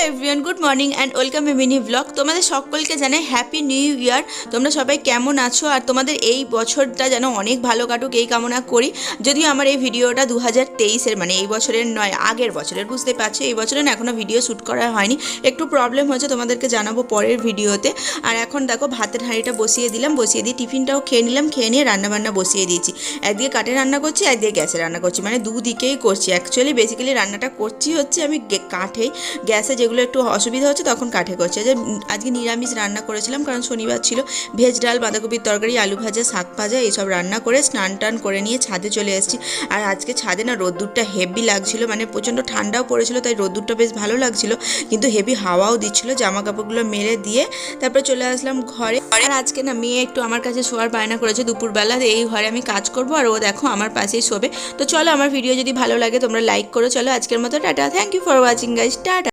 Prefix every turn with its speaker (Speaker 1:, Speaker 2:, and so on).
Speaker 1: Everyone, good morning and welcome A mini blog. তোমাদের সকলকে জানাই হ্যাপি নিউ ইয়ার। তোমরা সবাই কেমন আছো আর তোমাদের এই বছরটা যেন অনেক ভালো কাটুক এই কামনা করি। যদিও আমার এই ভিডিওটা 2023-এর, মানে এই বছরের নয়, আগের বছরের, বুঝতে পারছি। এই বছরের এখনও ভিডিও শ্যুট করা হয়নি, একটু প্রবলেম হয়েছে, তোমাদেরকে জানাবো পরের ভিডিওতে। আর এখন দেখো ভাতের হাঁড়িটা বসিয়ে দিলাম, বসিয়ে দিয়ে টিফিনটাও খেয়ে নিলাম, খেয়ে নিয়ে রান্নাবান্না বসিয়ে দিয়েছি। একদিকে কাঠে রান্না করছি, একদিকে গ্যাসে রান্না করছি, মানে দুদিকেই করছি। অ্যাকচুয়ালি বেসিক্যালি রান্নাটা করছি হচ্ছে আমি কাঠেই, গ্যাসে যেগুলো একটু অসুবিধা হচ্ছে তখন কাঠে করছে। যে আজকে নিরামিষ রান্না করেছিলাম, কারণ শনিবার ছিল। ভেজ ডাল, বাঁধাকপির তরকারি, আলু ভাজা, শাক ভাজা এইসব রান্না করে স্নান টান করে নিয়ে ছাদে চলে এসেছি। আর আজকে ছাদে না রোদ্দুরটা হেভি লাগছিল, মানে প্রচণ্ড ঠান্ডাও পড়েছিল, তাই রোদ্দুরটা বেশ ভালো লাগছিল, কিন্তু হেভি হাওয়াও দিচ্ছিল। জামা কাপড়গুলো মেলে দিয়ে তারপরে চলে আসলাম ঘরে। আর আজকে না মেয়ে একটু আমার কাছে শোয়ার বায়না করেছে দুপুরবেলা, এই ঘরে আমি কাজ করব আর ও দেখো আমার পাশেই শোবে। তো চলো, আমার ভিডিও যদি ভালো লাগে তোমরা লাইক করো। চলো আজকের মতো টাটা, thank you for watching guys, tata.